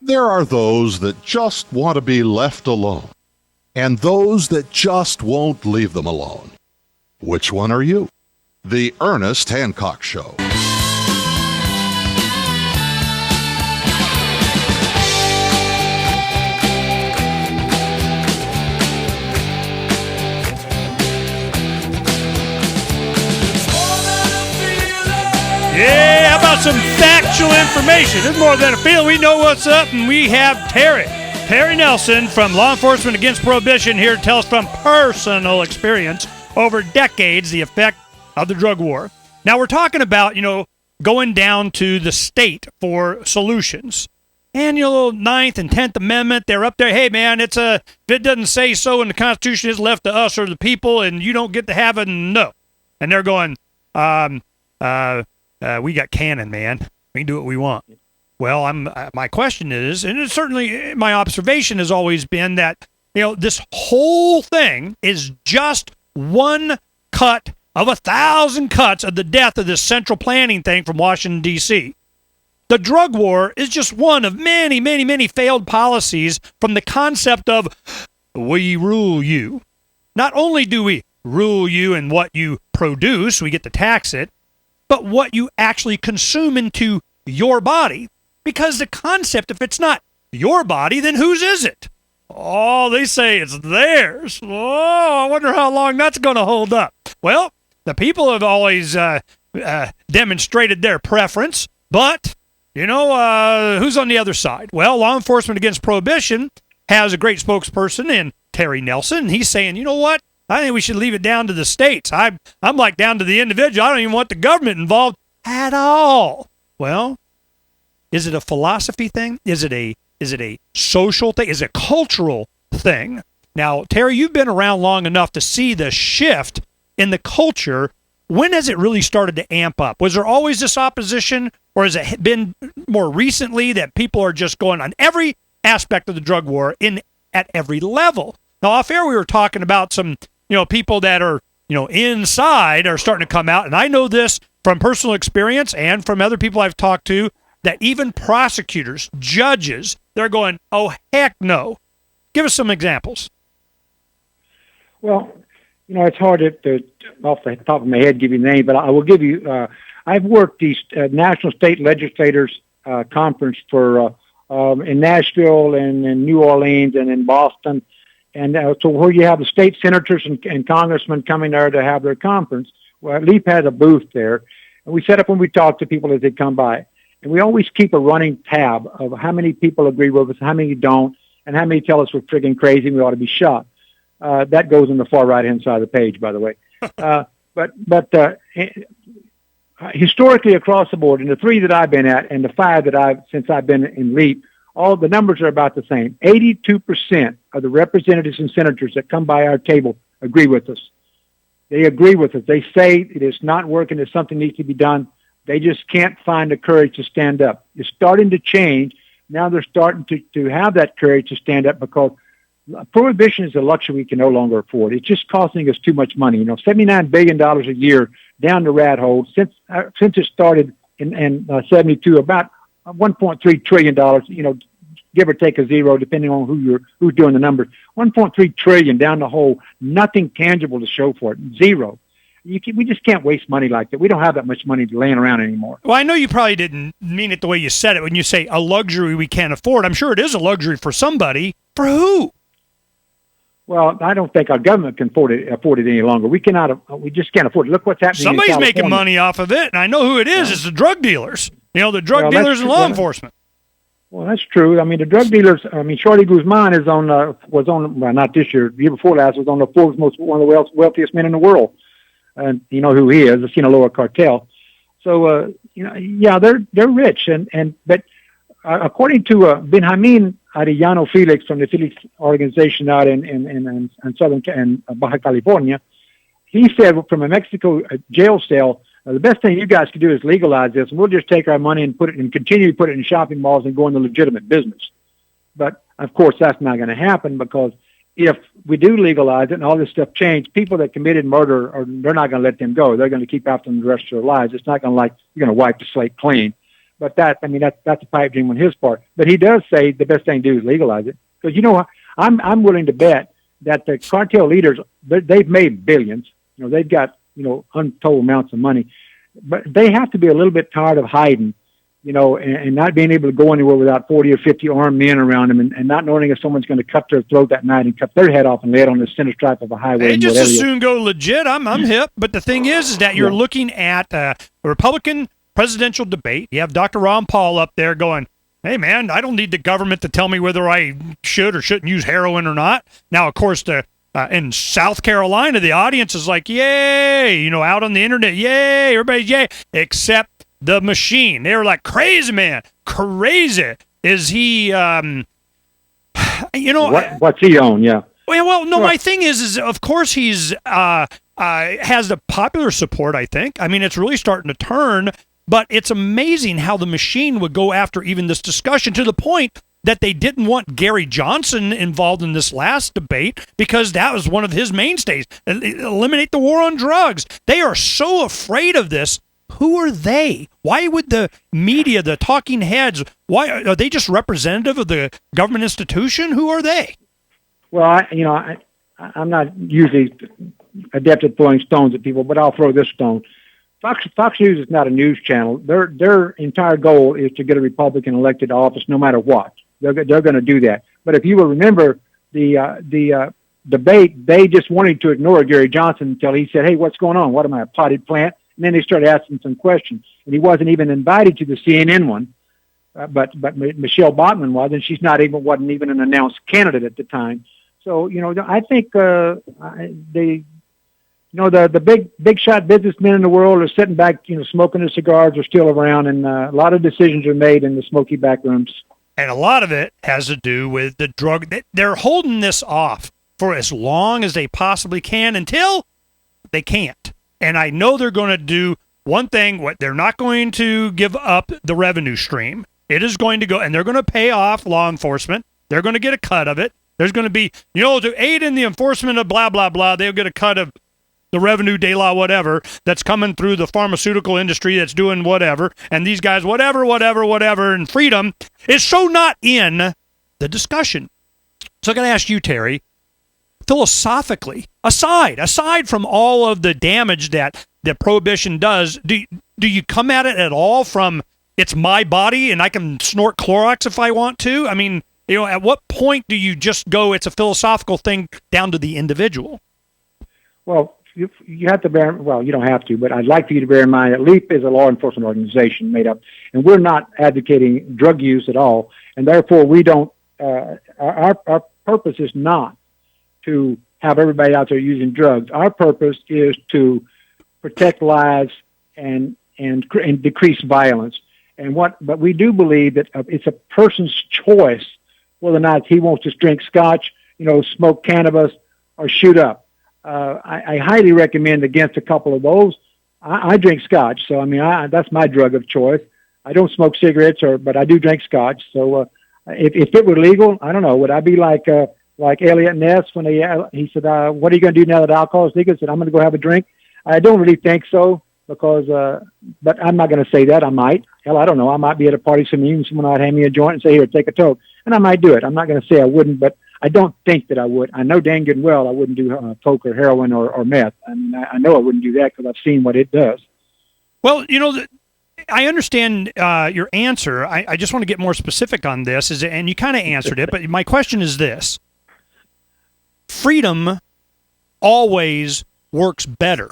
There are those that just want to be left alone, and those that just won't leave them alone. Which one are you? The Ernest Hancock Show. Yeah, how about some factual information? It's more than a feeling. We know what's up, and we have Terry Nelson from Law Enforcement Against Prohibition here to tell us from personal experience over decades the effect of the drug war. Now, we're talking about, going down to the state for solutions. And, Ninth and 10th Amendment, they're up there. Hey, man, if it doesn't say so and the Constitution is left to us or the people and you don't get to have it, no. And they're going, we got canon, man. We can do what we want. Well, my question is, and it's certainly my observation has always been that, this whole thing is just one cut of 1,000 cuts of the death of this central planning thing from Washington, D.C. The drug war is just one of many, many, many failed policies from the concept of we rule you. Not only do we rule you in what you produce, we get to tax it, but what you actually consume into your body. Because the concept, if it's not your body, then whose is it? Oh, they say it's theirs. Oh, I wonder how long that's going to hold up. Well, the people have always demonstrated their preference, but, who's on the other side? Well, Law Enforcement Against Prohibition has a great spokesperson in Terry Nelson. He's saying, you know what? I think we should leave it down to the states. I'm like down to the individual. I don't even want the government involved at all. Well, is it a philosophy thing? Is it a social thing? Is it a cultural thing? Now, Terry, you've been around long enough to see the shift in the culture. When has it really started to amp up? Was there always this opposition, or has it been more recently that people are just going on every aspect of the drug war at every level? Now, off air, we were talking about some people that are, inside are starting to come out. And I know this from personal experience and from other people I've talked to, that even prosecutors, judges, they're going, oh, heck no. Give us some examples. Well, it's hard to off the top of my head, give you the name, but I will give you, I've worked these National State Legislators Conference for in Nashville and in New Orleans and in Boston. And so where you have the state senators and congressmen coming there to have their conference, well, LEAP has a booth there. And we set up when we talk to people as they come by. And we always keep a running tab of how many people agree with us, how many don't, and how many tell us we're friggin' crazy and we ought to be shot. That goes on the far right-hand side of the page, by the way. But historically across the board, in the 3 that I've been at and the 5 that since I've been in LEAP, all the numbers are about the same. 82% of the representatives and senators that come by our table agree with us. They agree with us. They say it is not working, that something needs to be done. They just can't find the courage to stand up. It's starting to change. Now they're starting to have that courage to stand up because prohibition is a luxury we can no longer afford. It's just costing us too much money. $79 billion a year down the rat hole since it started in 72, about $1.3 trillion, give or take a zero, depending on who's doing the numbers. $1.3 trillion down the hole, nothing tangible to show for it, zero. We just can't waste money like that. We don't have that much money laying around anymore. Well, I know you probably didn't mean it the way you said it when you say a luxury we can't afford. I'm sure it is a luxury for somebody. For who? Well, I don't think our government can afford it any longer. We just can't afford it. Look what's happening. Somebody's making money off of it, and I know who it is. It's the drug dealers. The drug dealers and law enforcement. Well, that's true. I mean, the drug dealers. Shorty Guzman was on not this year, the year before last, was on the Forbes one of the wealthiest men in the world, and you know who he is, the Sinaloa cartel. So they're rich, but according to Benjamin Arellano Felix from the Felix organization out in southern and Baja California, he said from a Mexico jail cell, the best thing you guys can do is legalize this, and we'll just take our money and continue to put it in shopping malls and go into legitimate business. But of course, that's not going to happen, because if we do legalize it and all this stuff change, people that committed murder, they're not going to let them go. They're going to keep after them the rest of their lives. It's not going to you're going to wipe the slate clean. But that's a pipe dream on his part. But he does say the best thing to do is legalize it. Because, I'm willing to bet that the cartel leaders, they've made billions. They've got, untold amounts of money. But they have to be a little bit tired of hiding, and not being able to go anywhere without 40 or 50 armed men around them, and not knowing if someone's going to cut their throat that night and cut their head off and lay it on the center stripe of a highway. They just as soon go legit. I'm hip. But the thing is that you're looking at a Republican presidential debate. You have Dr. Ron Paul up there going, hey, man, I don't need the government to tell me whether I should or shouldn't use heroin or not. Now, of course, in South Carolina, the audience is like, yay, out on the internet, yay, everybody's yay, except the machine. They were like, crazy, man, crazy. Is he, What's he on, yeah. Well, no, my thing is of course he's has the popular support, I think. I mean, it's really starting to turn, but it's amazing how the machine would go after even this discussion to the point that they didn't want Gary Johnson involved in this last debate because that was one of his mainstays. Eliminate the war on drugs. They are so afraid of this. Who are they? Why would the media, the talking heads, why are they just representative of the government institution? Who are they? Well, I'm not usually adept at throwing stones at people, but I'll throw this stone. Fox News is not a news channel. Their entire goal is to get a Republican elected to office no matter what. They're going to do that. But if you will remember the debate, they just wanted to ignore Gary Johnson until he said, hey, what's going on? What am I, a potted plant? And then they started asking some questions. And he wasn't even invited to the CNN one, but Michelle Bachmann was, and she's wasn't even an announced candidate at the time. So, I think the big shot businessmen in the world are sitting back, smoking their cigars, are still around, and a lot of decisions are made in the smoky back rooms. And a lot of it has to do with the drug. They're holding this off for as long as they possibly can until they can't. And I know they're going to do one thing. What they're not going to give up the revenue stream. It is going to go, and they're going to pay off law enforcement. They're going to get a cut of it. There's going to be, to aid in the enforcement of blah, blah, blah, they'll get a cut of the revenue, de la, whatever, that's coming through the pharmaceutical industry that's doing whatever, and these guys, whatever, and freedom is so not in the discussion. So I got to ask you, Terry, philosophically, aside from all of the damage that Prohibition does, do you come at it at all from it's my body and I can snort Clorox if I want to? I mean, at what point do you just go, it's a philosophical thing down to the individual? Well, you have to you don't have to, but I'd like for you to bear in mind that LEAP is a law enforcement organization made up, and we're not advocating drug use at all, and therefore we don't, our purpose is not to have everybody out there using drugs. Our purpose is to protect lives and decrease violence. But we do believe that it's a person's choice whether or not he wants to drink scotch, smoke cannabis, or shoot up. I highly recommend against a couple of those. I drink scotch, so that's my drug of choice. I don't smoke cigarettes, but I do drink scotch. So if it were legal, I don't know, would I be like Elliott Ness when he said, "What are you going to do now that alcohol is legal?" I said, "I'm going to go have a drink." I don't really think so because, but I'm not going to say that. I might. Hell, I don't know. I might be at a party someone might hand me a joint and say, "Here, take a toke," and I might do it. I'm not going to say I wouldn't, but I don't think that I would. I know dang good and well I wouldn't do coke or heroin or meth. I know I wouldn't do that because I've seen what it does. Well, I understand your answer. I just want to get more specific on this, and you kind of answered it, but my question is this. Freedom always works better.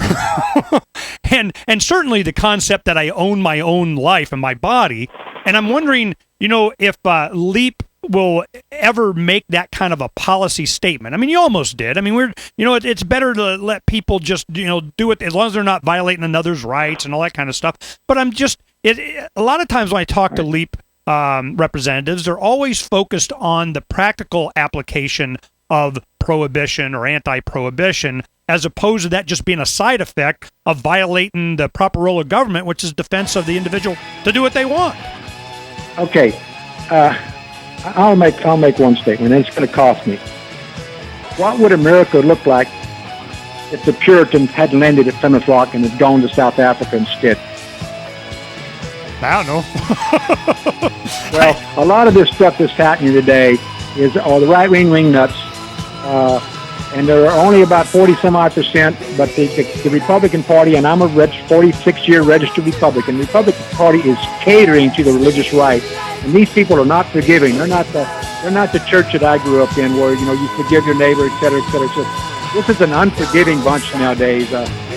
and certainly the concept that I own my own life and my body, and I'm wondering, if LEAP will ever make that kind of a policy statement. I mean, you almost did. I mean, it's better to let people just, do it as long as they're not violating another's rights and all that kind of stuff. But a lot of times when I talk to LEAP representatives, they're always focused on the practical application of prohibition or anti-prohibition, as opposed to that just being a side effect of violating the proper role of government, which is defense of the individual to do what they want. Okay. I'll make one statement, and it's going to cost me. What would America look like if the Puritans had landed at Plymouth Rock and had gone to South Africa instead? I don't know. Well, a lot of this stuff that's happening today is all the right-wing wingnuts, and there are only about 40-some-odd%, but the Republican Party, and I'm a 46-year registered Republican, the Republican Party is catering to the religious right, and these people are not forgiving. They're not the church that I grew up in, where you forgive your neighbor, et cetera, et cetera. So this is an unforgiving bunch nowadays.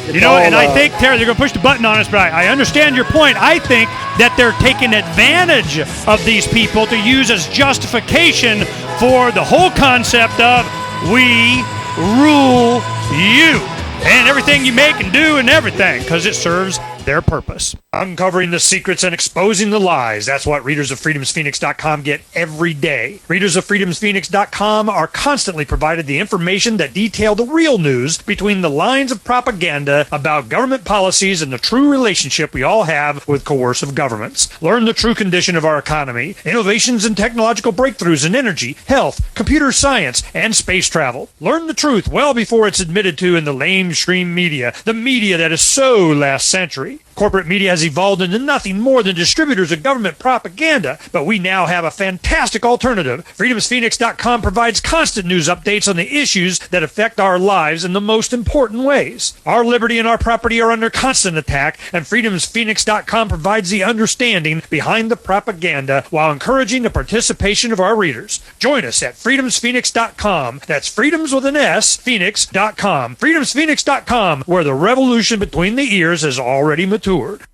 I think, Terry, they're going to push the button on us, but I understand your point. I think that they're taking advantage of these people to use as justification for the whole concept of we rule you and everything you make and do and everything, because it serves their purpose. Uncovering the secrets and exposing the lies. That's what readers of freedomsphoenix.com get every day. Readers of freedomsphoenix.com are constantly provided the information that detail the real news between the lines of propaganda about government policies and the true relationship we all have with coercive governments. Learn the true condition of our economy, innovations and technological breakthroughs in energy, health, computer science, and space travel. Learn the truth well before it's admitted to in the mainstream media, the media that is so last century. Corporate media has evolved into nothing more than distributors of government propaganda, but we now have a fantastic alternative. FreedomsPhoenix.com provides constant news updates on the issues that affect our lives in the most important ways. Our liberty and our property are under constant attack, and FreedomsPhoenix.com provides the understanding behind the propaganda while encouraging the participation of our readers. Join us at FreedomsPhoenix.com. That's freedoms with an S, Phoenix.com. FreedomsPhoenix.com, where the revolution between the ears has already matured.